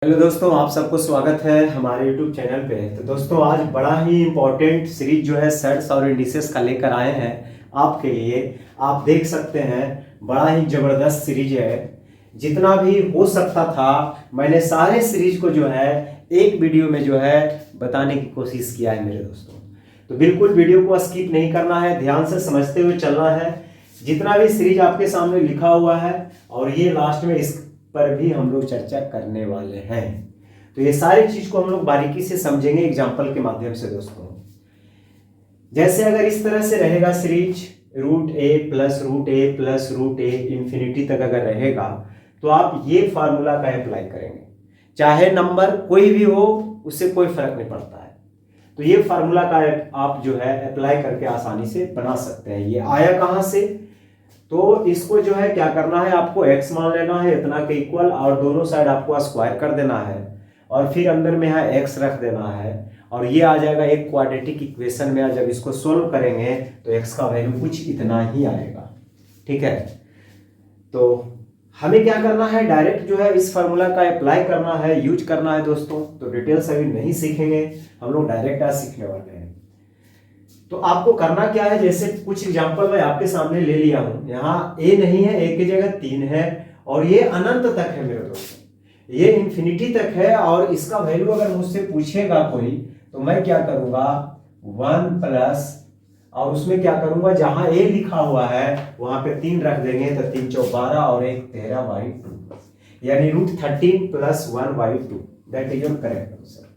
Hello दोस्तों, आप सबको स्वागत है हमारे YouTube चैनल पे। तो दोस्तों आज बड़ा ही इम्पोर्टेंट सीरीज जो है सेट्स और इंडिसेस का लेकर आए हैं आपके लिए। आप देख सकते हैं बड़ा ही ज़बरदस्त सीरीज है। जितना भी हो सकता था मैंने सारे सीरीज को जो है एक वीडियो में जो है बताने की कोशिश किया है मेरे दोस्तों। तो बिल्कुल वीडियो को स्किप नहीं करना है, ध्यान से समझते हुए चलना है। जितना भी सीरीज आपके सामने लिखा हुआ है और ये लास्ट में इस पर भी हम लोग चर्चा करने वाले हैं। तो ये सारी चीज को हम लोग बारीकी से समझेंगे एग्जाम्पल के माध्यम से दोस्तों। जैसे अगर इस तरह से रहेगा सीरीज रूट ए प्लस रूट ए प्लस रूट ए इंफिनिटी तक अगर रहेगा तो आप ये फार्मूला का अप्लाई करेंगे, चाहे नंबर कोई भी हो उससे कोई फर्क नहीं पड़ता है। तो ये फार्मूला का आप जो है अप्लाई करके आसानी से बना सकते हैं। ये आया कहां से, तो इसको जो है क्या करना है, आपको x मान लेना है इतना के इक्वल और दोनों साइड आपको स्क्वायर कर देना है और फिर अंदर में यहाँ x रख देना है और ये आ जाएगा एक क्वाड्रेटिक इक्वेशन में। जब इसको सोल्व करेंगे तो x का वैल्यू कुछ इतना ही आएगा। ठीक है, तो हमें क्या करना है, डायरेक्ट जो है इस फार्मूला का अप्लाई करना है, यूज करना है दोस्तों। तो डिटेल्स अभी नहीं सीखेंगे हम लोग, डायरेक्ट आज सीखने वाले हैं। तो आपको करना क्या है, जैसे कुछ एग्जांपल मैं आपके सामने ले लिया हूं। यहाँ a नहीं है, a की जगह 3 है और ये अनंत तक है मेरे दोस्तों, ये इंफिनिटी तक है। और इसका वैल्यू अगर मुझसे पूछेगा कोई तो मैं क्या करूंगा 1 प्लस और उसमें क्या करूंगा, जहां a लिखा हुआ है वहां पे 3 रख देंगे तो 3 चौक 12 और 1 13/2 यानी √13 + 1/2। That is your correct answer.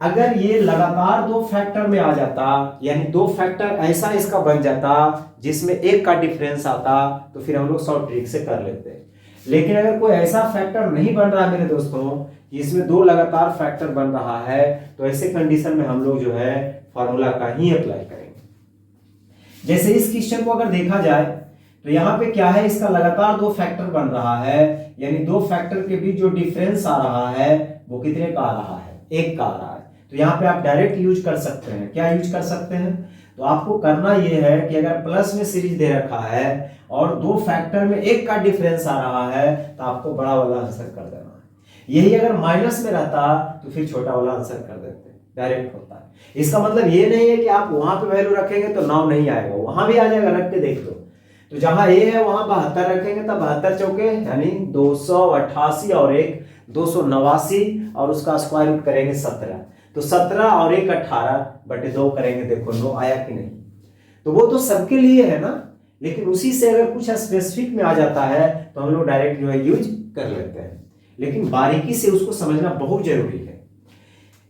अगर ये लगातार दो फैक्टर में आ जाता, यानी दो फैक्टर ऐसा इसका बन जाता जिसमें एक का डिफरेंस आता, तो फिर हम लोग शॉर्ट ट्रिक से कर लेते। लेकिन अगर कोई ऐसा फैक्टर नहीं बन रहा मेरे दोस्तों कि इसमें दो लगातार फैक्टर बन रहा है, तो ऐसे कंडीशन में हम लोग जो है फॉर्मूला का ही अप्लाई करेंगे। जैसे इस क्वेश्चन को अगर देखा जाए तो यहाँ पे क्या है, इसका लगातार दो फैक्टर बन रहा है, यानी दो फैक्टर के बीच जो डिफरेंस आ रहा है वो कितने का आ रहा है, 1 का आ रहा है। तो यहाँ पे आप डायरेक्ट यूज कर सकते हैं। क्या यूज कर सकते हैं, तो आपको करना यह है कि अगर प्लस में सीरीज दे रखा है और दो फैक्टर में 1 का डिफरेंस आ रहा है तो आपको बड़ा वाला आंसर कर देना है। यही अगर माइनस में रहता तो फिर छोटा वाला आंसर कर देते, डायरेक्ट होता है। इसका मतलब ये नहीं है कि आप वहां पे वैल्यू रखेंगे तो 9 नहीं आएगा, वहां भी आ जाएगा, रख के देख लो। तो जहां ए है वहां 72 रखेंगे तब 72 चौके यानी 288 और 1 289 और उसका स्क्वायर रूट करेंगे 17। तो 17 और 1 18/2 करेंगे, देखो 9 आया कि नहीं। तो वो तो सबके लिए है ना, लेकिन उसी से अगर कुछ स्पेसिफिक में आ जाता है तो हम लोग डायरेक्ट जो है यूज कर लेते हैं। लेकिन बारीकी से उसको समझना बहुत जरूरी है।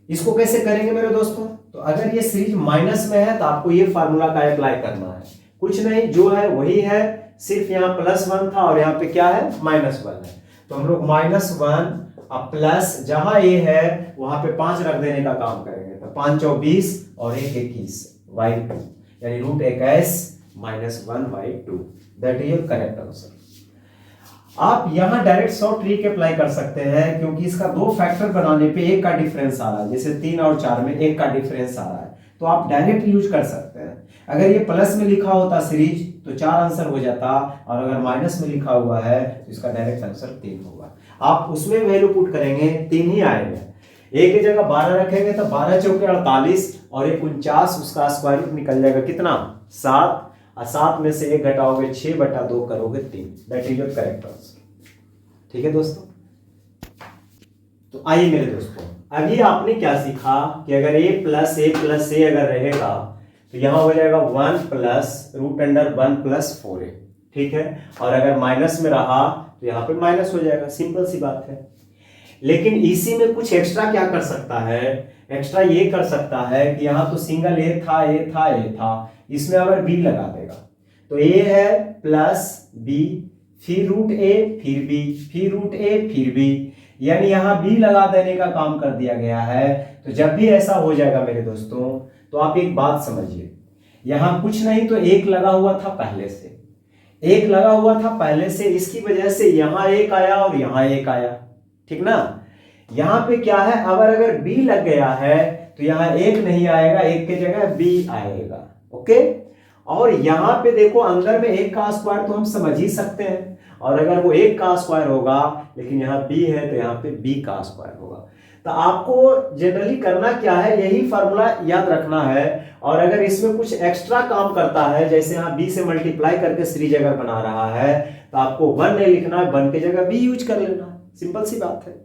इसको कैसे करेंगे मेरे दोस्तों, तो अगर ये सीरीज माइनस में है तो आपको ये फार्मूला का अप्लाई करना है। कुछ नहीं, जो है वही है, सिर्फ यहाँ +1 था और यहाँ पे क्या है -1 है। तो हम लोग -1 अब प्लस जहां ए है वहां पे 5 रख देने का काम करेंगे। तो 5 चौक 20 और 1 21/2 यानी √21 - 1/2। That is your correct answer. आप यहां डायरेक्ट शॉर्ट ट्रिक अप्लाई कर सकते हैं, क्योंकि इसका दो फैक्टर बनाने पे 1 का डिफरेंस आ रहा है। जैसे 3 और 4 में 1 का डिफरेंस आ रहा है, तो आप डायरेक्ट यूज कर सकते हैं। अगर ये प्लस में लिखा होता सीरीज तो 4 आंसर हो जाता, और अगर माइनस में लिखा हुआ है तो इसका डायरेक्ट आंसर 3 होगा। आप उसमें वैल्यू पुट करेंगे 3 ही आएगा। एक की जगह 12 रखेंगे तो 12 चौके 48 और 1 49, उसका स्क्वायर रूट निकल जाएगा कितना 7, और 7 में से 1 घटाओगे 6/2 करोगे 3। That is your correct answer. ठीक है दोस्तों, तो आइए मेरे दोस्तों, अभी आपने क्या सीखा कि अगर a + a अगर रहेगा तो यहां हो जाएगा 1 + √1 + 4a। ठीक है, और अगर माइनस में रहा तो यहाँ पे माइनस हो जाएगा, सिंपल सी बात है। लेकिन इसी में कुछ एक्स्ट्रा क्या कर सकता है, एक्स्ट्रा ये कर सकता है कि यहाँ तो सिंगल a था, इसमें अगर b लगा देगा तो a है प्लस b फिर √a फिर b फिर √a फिर b, यानी यहाँ b लगा देने का काम कर दिया गया है। तो जब भी ऐसा हो जाएगा मेरे दोस्तों तो आप एक बात समझिए, यहाँ कुछ नहीं तो 1 लगा हुआ था पहले से, 1 लगा हुआ था पहले से, इसकी वजह से यहाँ 1 आया और यहाँ 1 आया। ठीक ना, यहाँ पे क्या है, अगर b लग गया है तो यहाँ 1 नहीं आएगा, 1 की जगह b आएगा। ओके, और यहाँ पे देखो अंदर में 1 का स्क्वायर तो हम समझ ही सकते हैं, और अगर वो 1 का स्क्वायर होगा लेकिन यहाँ b है तो यहाँ पे b का स्क्वायर होगा। तो आपको जनरली करना क्या है, यही फॉर्मूला याद रखना है। और अगर इसमें कुछ एक्स्ट्रा काम करता है, जैसे यहाँ b से मल्टीप्लाई करके सीरीज अगर बना रहा है, तो आपको 1 नहीं लिखना है, 1 की जगह b यूज कर लेना है। सिंपल सी बात है,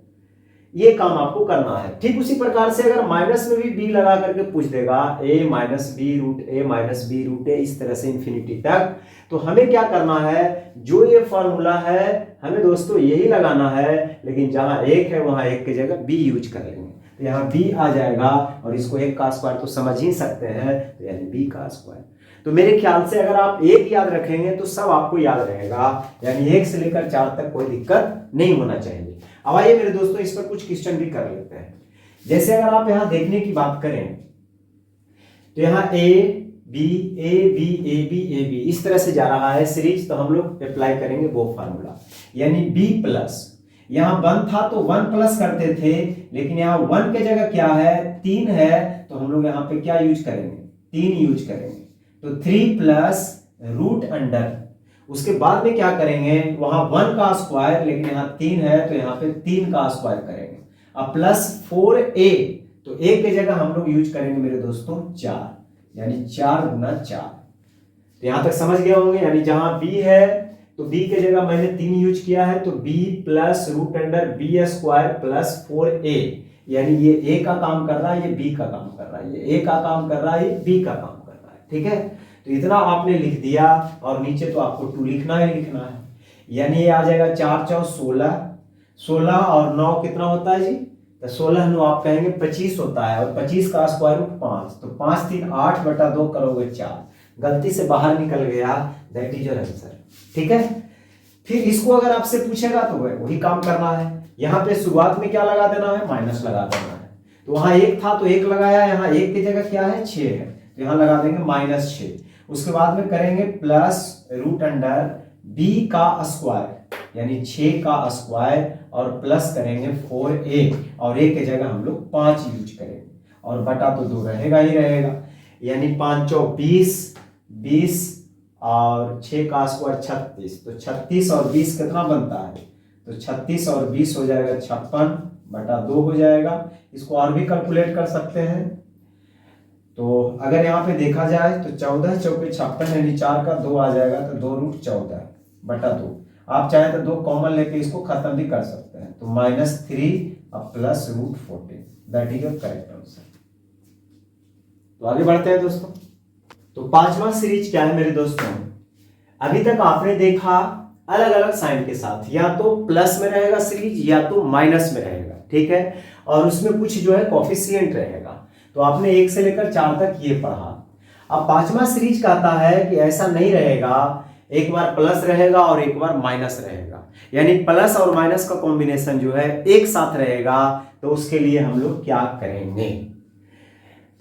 ये काम आपको करना है। ठीक उसी प्रकार से अगर माइनस में भी b लगा करके पूछ देगा a minus b root a minus b root a, इस तरह से इंफिनिटी तक, तो हमें क्या करना है, जो ये फॉर्मूला है हमें दोस्तों यही लगाना है, लेकिन जहां 1 है वहां 1 की जगह b यूज कर लेंगे, तो यहाँ b आ जाएगा। और इसको 1 का स्क्वायर तो समझ ही सकते हैं, तो यानी b का स्क्वायर। तो मेरे ख्याल से अगर आप 1 याद रखेंगे तो सब आपको याद रहेगा, यानी 1 से लेकर 4 तक कोई दिक्कत नहीं होना चाहिए। अब आइए मेरे दोस्तों इस पर कुछ क्वेश्चन भी कर लेते हैं। जैसे अगर आप यहां देखने की बात करें तो यहाँ a b a b a b a b इस तरह से जा रहा है सीरीज, तो हम लोग अप्लाई करेंगे वो फार्मूला, यानी b प्लस, यहाँ 1 था तो 1 प्लस करते थे, लेकिन यहाँ 1 के जगह क्या है, 3 है, तो हम लोग यहाँ पे क्या यूज करेंगे, 3 यूज करेंगे। तो 3 प्लस रूट अंडर, उसके बाद में क्या करेंगे, वहां 1 का स्क्वायर, लेकिन यहाँ 3 है तो यहाँ पे 3 का स्क्वायर करेंगे। अब प्लस 4a, तो a की जगह हम लोग यूज करेंगे मेरे दोस्तों 4, यानी 4 गुना 4। तो यहां तक समझ गए होंगे, यानी जहां b है तो b की जगह मैंने 3 यूज किया है, तो b plus root under b square plus 4a, यानी ये a का काम कर रहा है, ये b का काम कर रहा है, ये a का काम कर रहा है, ये b का काम कर रहा है। ठीक है, तो इतना आपने लिख दिया, और नीचे तो आपको 2 लिखना ही लिखना है, यानी ये आ जाएगा 4 चौ 16, 16 और 9 कितना होता है जी, तो 16 9 आप कहेंगे 25 होता है, और 25 का स्क्वायर रूट 5, तो 5 3 8 बटा 2 करोगे 4, गलती से बाहर निकल गया, दैट इज योर आंसर। ठीक है, फिर इसको अगर आपसे पूछेगा तो वही काम करना है। यहाँ पे शुरुआत में क्या लगा देना है, माइनस लगा देना है। तो वहां 1 था तो 1 लगाया, यहाँ 1 की जगह क्या है, 6 है, तो यहाँ लगा देंगे -6। उसके बाद में करेंगे प्लस रूट अंडर b का स्क्वायर, यानी 6 का स्क्वायर, और प्लस करेंगे 4a, और a की जगह हम लोग 5 यूज करेंगे, और बटा तो 2 रहेगा ही रहेगा, यानी 5 चौ 20, 20 और 6 का स्क्वायर 36, तो 36 और 20 कितना बनता है, तो 36 और 20 हो जाएगा 56 बटा 2 हो जाएगा। इसको और भी कैलकुलेट कर सकते हैं, तो अगर यहाँ पे देखा जाए तो 14 चौके 56, यानी 4 का 2 आ जाएगा, तो 2 रूट 14 बटा 2। आप चाहे तो 2 कॉमन लेके इसको खत्म भी कर सकते हैं, तो -3 और plus root 14, that is your correct answer. तो आगे बढ़ते हैं दोस्तों। तो 5वां सीरीज क्या है मेरे दोस्तों, अभी तक आपने देखा अलग अलग साइन के साथ, या तो प्लस में रहेगा सीरीज या तो माइनस में रहेगा। ठीक है, और उसमें कुछ जो है कोफिशिएंट रहेगा, तो आपने 1 से लेकर 4 तक ये पढ़ा। अब 5वां सीरीज कहता है कि ऐसा नहीं रहेगा, एक बार प्लस रहेगा और एक बार माइनस रहेगा, यानी प्लस और माइनस का कॉम्बिनेशन जो है एक साथ रहेगा। तो उसके लिए हम लोग क्या करेंगे,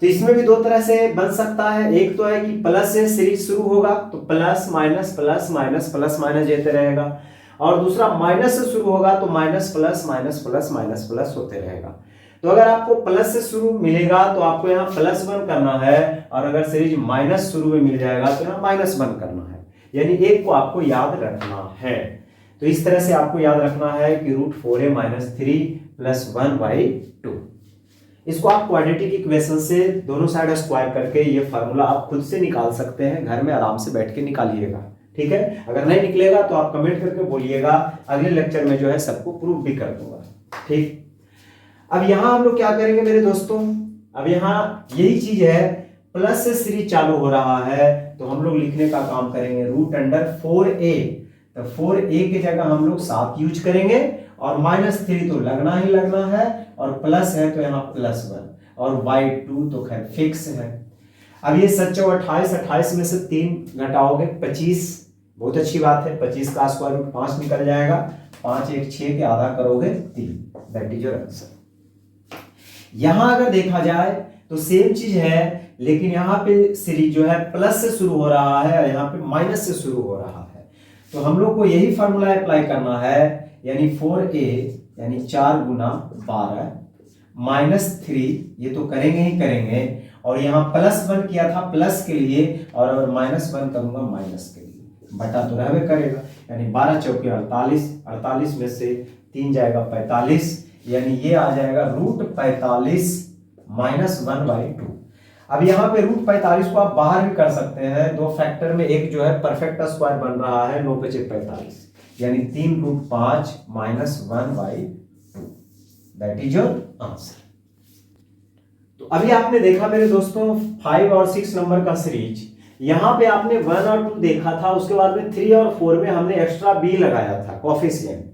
तो इसमें भी 2 तरह से बन सकता है। एक तो है कि प्लस से सीरीज शुरू होगा, तो plus minus plus minus plus minus जेते रहेगा, और दूसरा माइनस से शुरू होगा तो minus plus minus plus minus plus होते रहेगा। तो अगर आपको प्लस से शुरू मिलेगा तो आपको यहाँ +1 करना है, और अगर सीरीज माइनस शुरू में मिल जाएगा तो यहाँ -1 करना है, यानी एक को आपको याद रखना है। तो इस तरह से आपको याद रखना है कि √4a - 3 + 1/2। इसको आप क्वाड्रेटिक इक्वेशन से दोनों साइड स्क्वायर करके ये फार्मूला आप खुद से निकाल सकते हैं, घर में आराम से बैठ के निकालिएगा। ठीक है, अगर नहीं निकलेगा तो आप कमेंट करके बोलिएगा, अगले लेक्चर में जो है सबको प्रूफ भी कर दूंगा। ठीक, अब यहां हम लोग क्या करेंगे मेरे दोस्तों, अब यहां यही चीज है, प्लस से सीरीज चालू हो रहा है, तो हम लोग लिखने का काम करेंगे √4a, तो 4a की जगह हम लोग 7 यूज करेंगे, और -3 तो लगना ही लगना है, और प्लस है तो यहाँ +1, और y2 तो खैर फिक्स है। अब ये 7 चौ 28, 28 में से 3 घटाओगे 25, बहुत अच्छी बात है, 25 का स्क्वायर रूट 5 निकल जाएगा, 5 1 6 के आधा करोगे 3, दैट इज योर आंसर। यहां अगर देखा जाए तो सेम चीज है, लेकिन यहाँ पे सीरीज जो है प्लस से शुरू हो रहा है, और यहाँ पे माइनस से शुरू हो रहा है, तो हम लोग को यही फॉर्मूला अप्लाई करना है, यानी 4a यानी 4 गुना 12 -3, ये तो करेंगे ही करेंगे, और यहाँ +1 किया था प्लस के लिए, और अगर -1 करूंगा माइनस के लिए, बटा तो रहबे करेगा। यानी 12 चौके 48, 48 में से 3 जाएगा 45, यानी ये आ जाएगा √45 -1/2। अब यहाँ पे √45 को आप बाहर भी कर सकते हैं, दो फैक्टर में एक जो है परफेक्ट स्क्वायर बन रहा है, 9 × 5 = 45, यानी 3√5 -1/2, दैट इज योर आंसर। तो अभी आपने देखा मेरे दोस्तों 5 और 6 नंबर का सीरीज, यहाँ पे आपने 1 और 2 देखा था, उसके बाद में 3 और 4 में हमने एक्स्ट्रा बी लगाया था कोएफिशिएंट।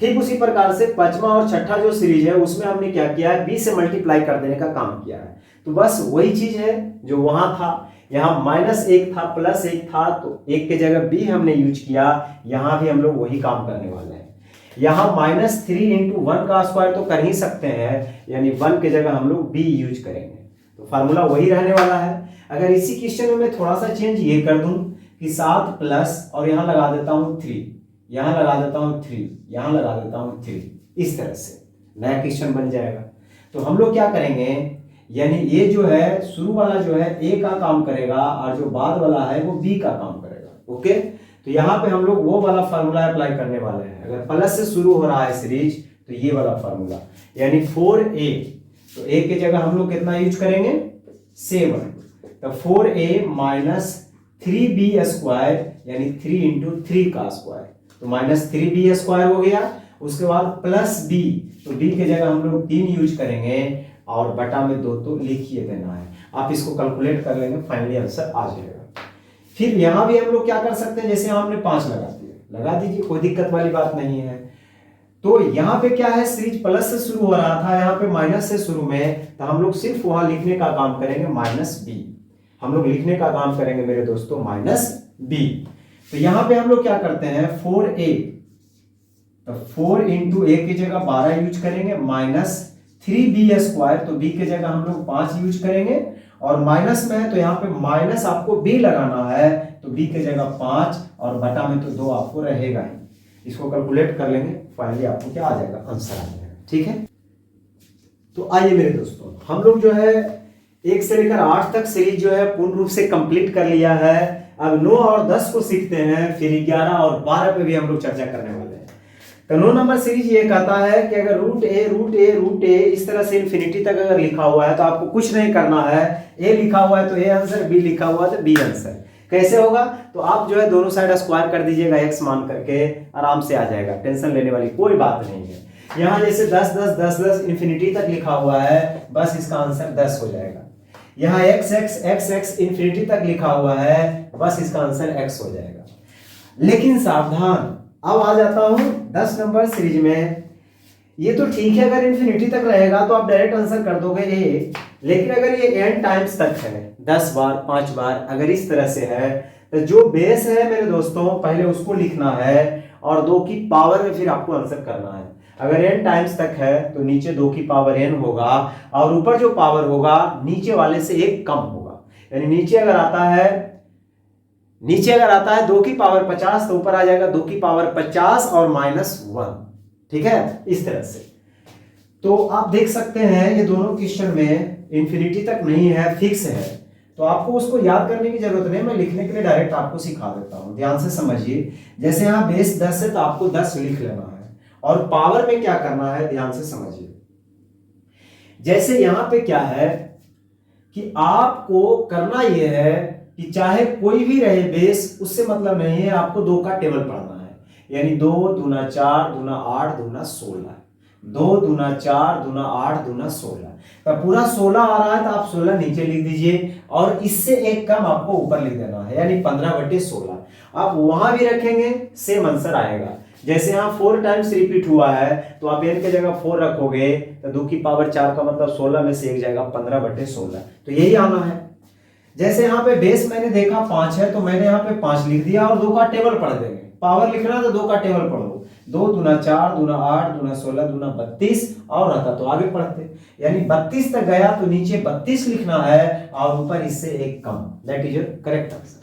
ठीक उसी प्रकार से 5वां और 6ठा जो सीरीज है उसमें हमने क्या किया है, बी से मल्टीप्लाई कर देने का काम किया है। तो बस वही चीज है जो वहां था, यहाँ -1 था +1 था, तो 1 के जगह बी हमने यूज किया, यहाँ भी हम लोग वही काम करने वाले हैं। यहाँ -3 × 1 का स्क्वायर तो कर ही सकते हैं, यानी 1 के जगह हम लोग बी यूज करेंगे, तो फार्मूला वही रहने वाला है। अगर इसी क्वेश्चन में मैं थोड़ा सा चेंज ये कर दूं कि 7 प्लस और यहाँ लगा देता हूँ 3, यहाँ लगा देता हूँ 3, यहाँ लगा देता हूँ 3, इस तरह से नया क्वेश्चन बन जाएगा। तो हम लोग क्या करेंगे, यानी ये जो है शुरू वाला जो है ए का काम करेगा और जो बाद वाला है वो बी का काम करेगा। ओके, तो यहाँ पे हम लोग वो वाला फार्मूला अप्लाई करने वाले हैं। अगर प्लस से शुरू हो रहा है सीरीज तो ये वाला फार्मूला, यानी 4a, तो a के जगह हम लोग कितना यूज करेंगे 7, तो 4a - 3b², यानी 3 × 3 का स्क्वायर, तो -3b² हो गया। उसके बाद +b, तो b के जगह हम लोग 3 यूज करेंगे और बटा में 2 तो लिखिए देना है। आप इसको कैलकुलेट कर लेंगे, फाइनली आंसर आ जाएगा। फिर यहाँ भी हम लोग क्या कर सकते हैं, जैसे हमने 5 लगा दिया, लगा दीजिए, कोई दिक्कत वाली बात नहीं है। तो यहाँ पे क्या है, सीरीज प्लस से शुरू हो रहा था, यहाँ पे माइनस से शुरू में, तो हम लोग सिर्फ वहां लिखने का काम करेंगे -b, हम लोग लिखने का काम करेंगे मेरे दोस्तों -b। तो यहाँ पे हम लोग क्या करते हैं 4a, तो 4 × a की जगह 12 यूज करेंगे, -3b², तो b के जगह हम लोग 5 यूज करेंगे, और माइनस में है तो यहाँ पे माइनस आपको b लगाना है, तो b के जगह 5 और बटा में तो 2 आपको रहेगा ही। इसको कैलकुलेट कर लेंगे, फाइनली आपको क्या आ जाएगा, आंसर आ जाएगा। ठीक है, तो आइए मेरे दोस्तों, हम लोग जो है 1 से लेकर 8 तक सीरीज जो है पूर्ण रूप से कंप्लीट कर लिया है। अब 9 और 10 को सीखते हैं, फिर 11 और 12 पे भी हम लोग चर्चा करने वाले हैं। तो 9 नंबर सीरीज ये कहता है कि अगर √a इस तरह से इन्फिनिटी तक अगर लिखा हुआ है तो आपको कुछ नहीं करना है, a लिखा हुआ है तो a आंसर, b लिखा हुआ है तो b आंसर। कैसे होगा, तो आप जो है दोनों साइड स्क्वायर कर दीजिएगा x मान करके, आराम से आ जाएगा, टेंशन लेने वाली कोई बात नहीं है। यहाँ जैसे 10 10 10 10 इन्फिनिटी तक लिखा हुआ है, बस इसका आंसर 10 हो जाएगा। यहाँ x इन्फिनिटी तक लिखा हुआ है, बस इसका आंसर x हो जाएगा। लेकिन सावधान, अब आ जाता हूं 10 नंबर सीरीज में। ये तो ठीक है, अगर इन्फिनिटी तक रहेगा तो आप डायरेक्ट आंसर कर दोगे a, लेकिन अगर ये n टाइम्स तक है, 10 बार 5 बार अगर इस तरह से है, तो जो बेस है मेरे दोस्तों पहले उसको लिखना है और 2 की पावर में फिर आपको आंसर करना है। अगर n टाइम्स तक है तो नीचे 2 की पावर n होगा, और ऊपर जो पावर होगा नीचे वाले से 1 कम होगा। यानी नीचे अगर आता है 2 की पावर 50, तो ऊपर आ जाएगा 2 की पावर 50 और -1। ठीक है, इस तरह से। तो आप देख सकते हैं ये दोनों क्वेश्चन में इन्फिनिटी तक नहीं है, फिक्स है, तो आपको उसको याद करने की जरूरत नहीं, मैं लिखने के लिए डायरेक्ट आपको सिखा देता हूं। ध्यान से समझिए, जैसे यहाँ बेस 10 है तो आपको 10 लिख लेना है, और पावर में क्या करना है ध्यान से समझिए। जैसे यहाँ पे क्या है कि आपको करना यह है कि चाहे कोई भी रहे बेस, उससे मतलब नहीं है, आपको 2 का टेबल पढ़ना है। यानी 2 दूना 4 दूना 8 दूना 16, 2 दूना 4 दूना 8 दूना 16, तो पूरा 16 आ रहा है तो आप 16 नीचे लिख दीजिए, और इससे एक कम आपको ऊपर लिख देना है, यानी 15/16। आप वहां भी रखेंगे सेम आंसर आएगा। जैसे यहाँ 4 टाइम्स रिपीट हुआ है, तो आप n के जगह 4 रखोगे तो 2 की पावर 4 का मतलब 16 में से 1 जाएगा, 15/16, तो यही आना है। जैसे यहाँ पे बेस मैंने देखा 5 है, तो मैंने यहाँ पे 5 लिख दिया और 2 का टेबल पढ़ देंगे। पावर लिखना तो 2 का टेबल पढ़ो, 2 दूना 4 दूना 8 दूना 16 दूना 32, और रहता तो आगे पढ़ते। यानी 32 तक गया तो नीचे 32 लिखना है और ऊपर इससे 1 कम, that is your correct answer.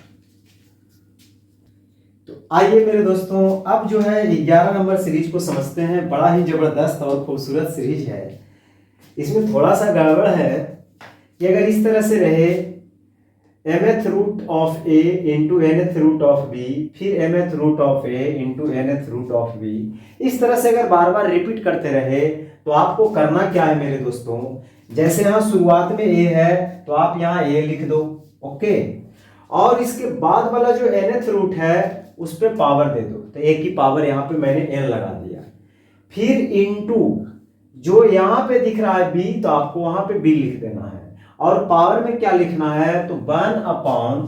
तो आइए मेरे दोस्तों, अब जो है 11 नंबर सीरीज को समझते हैं। बड़ा ही जबरदस्त और खूबसूरत सीरीज है। इसमें थोड़ा सा गड़बड़ है कि अगर इस तरह से रहे mth root of a into nth root of b, फिर mth root of a into nth root of b, इस तरह से अगर बार बार रिपीट करते रहे तो आपको करना क्या है मेरे दोस्तों, जैसे यहां शुरुआत में a है तो आप यहां a लिख दो, ओके, और इसके बाद वाला जो nth रूट है उस पे पावर दे दो, तो a की पावर यहां पे मैंने n लगा दिया, फिर इंटू जो यहां पे दिख रहा है b, तो आपको वहां पे b लिख देना है, और पावर में क्या लिखना है, तो 1 अपॉन,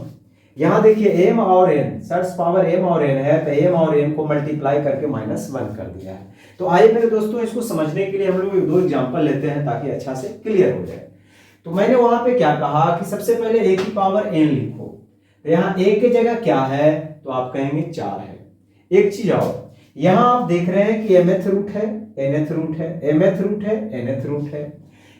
यहां देखिए m और n, सर्च पावर m और n है, तो m और n को मल्टीप्लाई करके -1 कर दिया है। तो आइए मेरे दोस्तों इसको समझने के लिए हम लोग 2 एग्जांपल लेते हैं ताकि अच्छा से क्लियर हो जाए। तो मैंने वहां पे क्या कहा कि सबसे पहले a की पावर n लिखो, तो यहाँ a की जगह क्या है, तो आप कहेंगे 4 है। एक चीज और, यहां आप देख रहे हैं कि mth रूट है, nth रूट है, mth रूट है, nth रूट है,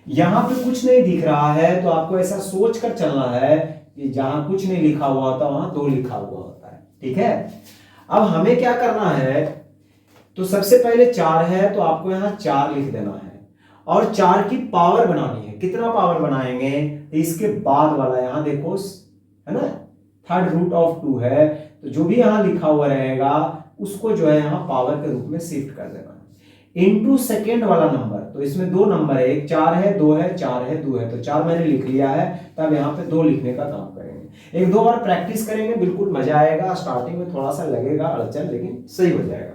यहां पे कुछ नहीं दिख रहा है, तो आपको ऐसा सोच कर चलना है कि जहां कुछ नहीं लिखा हुआ होता वहां 2 लिखा हुआ होता है, ठीक है। अब हमें क्या करना है, तो सबसे पहले 4 है तो आपको यहां 4 लिख देना है, और 4 की पावर बनानी है, कितना पावर बनाएंगे, तो इसके बाद वाला यहां देखो है ना, थर्ड रूट ऑफ 2 है, तो जो भी यहां लिखा हुआ रहेगा उसको जो है यहां पावर के रूप में शिफ्ट कर देना है, इनटू सेकेंड वाला नंबर, तो इसमें 2 नंबर है, एक 4 है, 2 है, 4 है, 2 है, तो 4 मैंने लिख लिया है, तब यहाँ पे 2 लिखने का काम करेंगे। 1-2 बार प्रैक्टिस करेंगे, बिल्कुल मजा आएगा, स्टार्टिंग में थोड़ा सा लगेगा अड़चन, लेकिन सही हो जाएगा।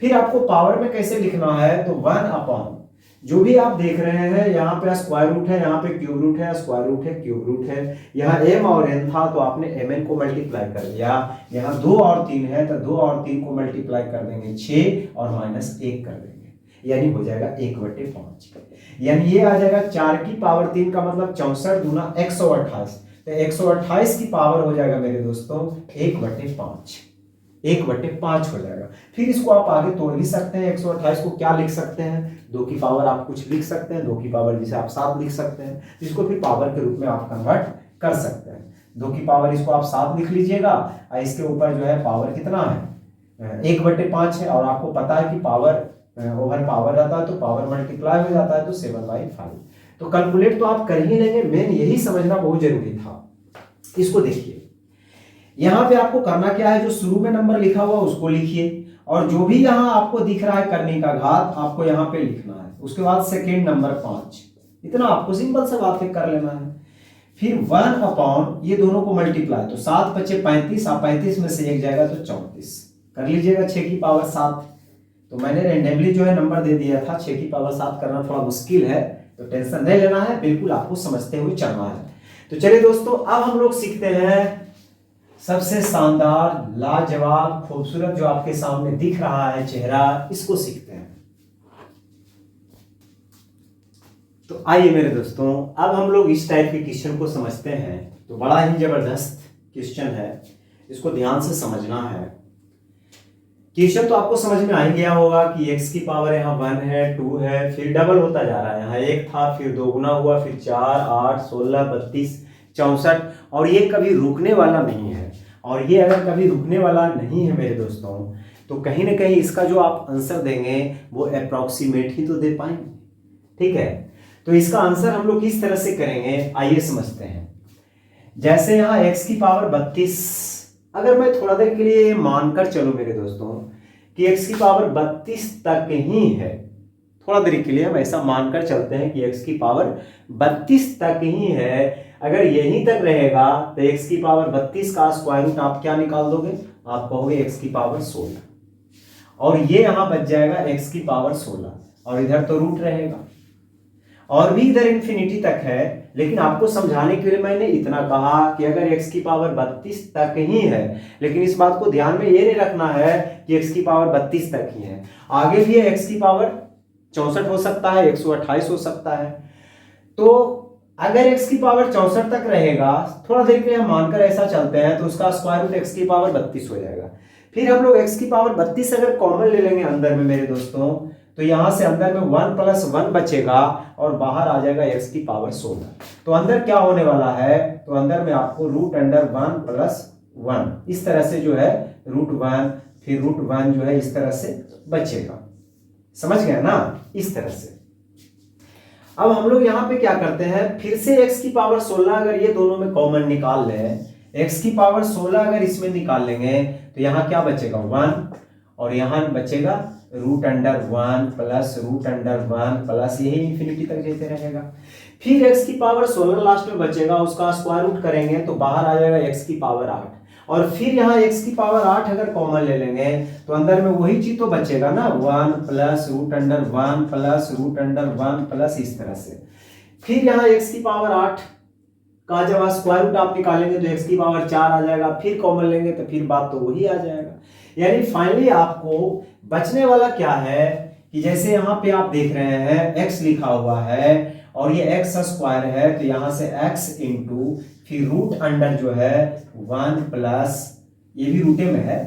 फिर आपको पावर में कैसे लिखना है, तो 1 अपॉन, जो भी आप देख रहे हैं यहाँ पे स्क्वायर रूट है, यहाँ पे क्यूब रूट है, स्क्वायर रूट है, क्यूब रूट है, यहाँ m और n था तो आपने mn को मल्टीप्लाई कर दिया, यहाँ 2 और 3 है तो 2 और 3 को मल्टीप्लाई कर देंगे 6 और -1 कर देंगे, यानी हो जाएगा 1/5, यानी ये आ जाएगा 4 की पावर 3 का मतलब 64 दूना 128, तो 128 की पावर हो जाएगा मेरे दोस्तों 1/5, 1/5 हो जाएगा। फिर इसको आप आगे तोड़ भी सकते हैं, 128 को क्या लिख सकते हैं, 2 की पावर आप कुछ लिख सकते हैं, 2 की पावर जिसे आप 7 लिख सकते हैं, इसको फिर पावर के रूप में आप कन्वर्ट कर सकते हैं। 2 की पावर इसको आप 7 लिख लीजिएगा, और इसके ऊपर जो है पावर कितना है 1/5 है, और आपको पता है कि पावर ओवर पावर रहता है तो पावर मल्टीप्लाई हो जाता है, तो 7/5, तो कैलकुलेट तो आप कर ही लेंगे, मेन यही समझना बहुत जरूरी था। इसको देखिए, यहां पे आपको करना क्या है, जो शुरू में नंबर लिखा हुआ उसको लिखिए, और जो भी यहां आपको दिख रहा है करने का घात आपको यहां पे लिखना है, उसके बाद सेकेंड नंबर 5, इतना आपको सिंपल सा बात है कर लेना है। फिर 1 अपॉन ये दोनों को मल्टीप्लाई, तो 7 × 5 = 35, आप 35 में से 1 जाएगा तो 34 कर लीजिएगा, 6 की पावर 7, तो मैंने रेंडमली जो है नंबर दे दिया था, 6 की पावर 7 करना थोड़ा मुश्किल है, तो टेंशन नहीं लेना है, बिल्कुल आपको समझते हुए चलना है। तो चलिए दोस्तों, अब हम लोग सीखते हैं सबसे शानदार, लाजवाब, खूबसूरत जो आपके सामने दिख रहा है चेहरा, इसको सीखते हैं। तो आइए मेरे दोस्तों, अब हम लोग इस टाइप के क्वेश्चन को समझते हैं। तो बड़ा ही जबरदस्त क्वेश्चन है, इसको ध्यान से समझना है। क्वेश्चन तो आपको समझ में आ ही गया होगा कि x की पावर यहाँ 1 है, 2 है, फिर डबल होता जा रहा है, यहाँ 1 था, फिर 2 गुना हुआ, फिर 4, 8, 16, 32, 64, और ये कभी रुकने वाला नहीं है। और ये अगर कभी रुकने वाला नहीं है मेरे दोस्तों, तो कहीं ना कहीं इसका जो आप आंसर देंगे वो अप्रॉक्सीमेट ही तो दे पाएंगे, ठीक है। तो इसका आंसर हम लोग किस तरह से करेंगे, आइए समझते हैं। जैसे यहाँ x की पावर 32, अगर मैं थोड़ा देर के लिए मानकर चलूं मेरे दोस्तों कि x की पावर 32 तक ही है, थोड़ा देर के लिए हम ऐसा मानकर चलते हैं कि x की पावर 32 तक ही है, अगर यहीं तक रहेगा तो x की पावर 32 का स्क्वायर रूट आप क्या निकाल दोगे, आप कहोगे x की पावर 16, और ये यहां बच जाएगा x की पावर 16, और इधर तो रूट रहेगा, और भी इधर इंफिनिटी तक है। लेकिन आपको समझाने के लिए मैंने इतना कहा कि अगर x की पावर 32 तक ही है, लेकिन इस बात को ध्यान में ये नहीं रखना है कि x की पावर 32 तक ही है, आगे भी x की पावर 64 हो सकता है, 128 हो सकता है। तो अगर x की पावर 64 तक रहेगा, थोड़ा देर के लिए हम मानकर ऐसा चलते हैं, तो उसका स्क्वायर रूट x की पावर 32 हो जाएगा। फिर हम लोग x की पावर 32 अगर कॉमन ले लेंगे अंदर में मेरे दोस्तों, तो यहां से अंदर में 1 + 1 बचेगा, और बाहर आ जाएगा x की पावर 16। तो अंदर क्या होने वाला है, तो अंदर में आपको √1 + 1 इस तरह से जो है √1, फिर √1 जो है इस तरह से बचेगा, समझ गए ना, इस तरह से। अब हम लोग यहाँ पे क्या करते हैं, फिर से x की पावर 16 अगर ये दोनों में कॉमन निकाल लें, x की पावर 16 अगर इसमें निकाल लेंगे तो यहाँ क्या बचेगा 1 और यहाँ बचेगा √1 प्लस √1 प्लस यही इंफिनिटी तक जाते रहेगा। फिर x की पावर 16 लास्ट में बचेगा, उसका स्क्वायर रूट करेंगे तो बाहर आ जाएगा x की पावर 8 और फिर यहाँ x की पावर 8 अगर कॉमन ले लेंगे तो अंदर में वही चीज तो बचेगा ना 1 प्लस √1 प्लस √1 प्लस इस तरह से। फिर यहाँ x की पावर 8 का जब स्क्वायर रूट आप निकालेंगे तो x की पावर 4 आ जाएगा, फिर कॉमन लेंगे तो फिर बात तो वही आ जाएगा। यानी फाइनली आपको बचने वाला क्या है कि जैसे यहाँ पे आप देख रहे हैं x लिखा हुआ है और ये x स्क्वायर है तो यहाँ से x इंटू फिर रूट अंडर जो है 1 प्लस ये भी रूटे में है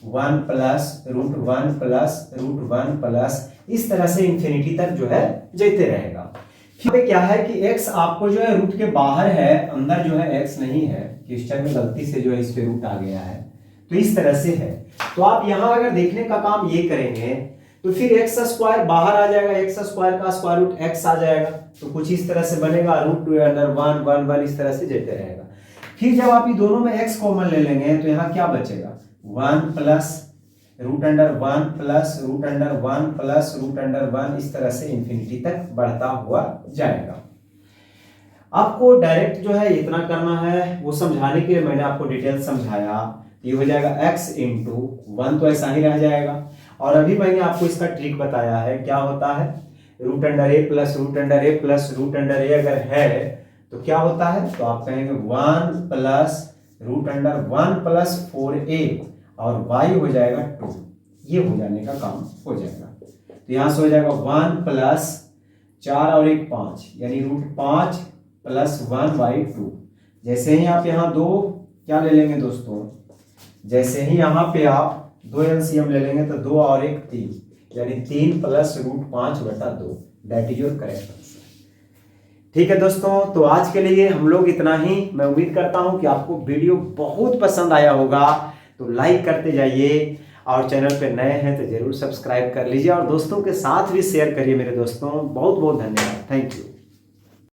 1 प्लस √1 प्लस √1 प्लस इस तरह से इंफिनिटी तक जो है जाते रहेगा। फिर क्या है कि x आपको जो है रूट के बाहर है, अंदर जो है x नहीं है, क्वेश्चन में गलती से जो है इस पे रूट आ गया है तो इस तरह से है। तो आप यहाँ अगर देखने का काम ये करेंगे तो फिर x स्क्वायर बाहर आ जाएगा, x स्क्वायर का स्क्वायर रूट x आ जाएगा तो कुछ इस तरह से बनेगा √1 इस तरह से जाते रहेगा। फिर जब आप ये दोनों में x कॉमन ले लेंगे तो यहाँ क्या बचेगा 1 प्लस √1 प्लस √1 प्लस √1 इस तरह से इंफिनिटी तक बढ़ता हुआ जाएगा। आपको डायरेक्ट जो है इतना करना है, वो समझाने के लिए मैंने आपको डिटेल समझाया। ये हो जाएगा x इंटू 1 तो ऐसा ही रह जाएगा और अभी मैंने आपको इसका ट्रिक बताया है क्या होता है √a plus √a plus √a अगर है तो क्या होता है तो आप कहेंगे 1 प्लस √1 प्लस 4a और y हो जाएगा 2, ये हो जाने का काम हो जाएगा। तो यहाँ से हो जाएगा 1 प्लस 4 और 1 5 यानी √5 प्लस 1/2। जैसे ही आप यहाँ दो क्या ले लेंगे दोस्तों, जैसे ही यहाँ पे आप 2 LCM ले लेंगे तो 2 और 1 3 यानी 3 plus √5/2 that is your correct answer. ठीक है दोस्तों, तो आज के लिए हम लोग इतना ही। मैं उम्मीद करता हूँ कि आपको वीडियो बहुत पसंद आया होगा, तो लाइक करते जाइए और चैनल पे नए हैं तो जरूर सब्सक्राइब कर लीजिए और दोस्तों के साथ भी शेयर करिए। मेरे दोस्तों बहुत बहुत धन्यवाद, थैंक यू।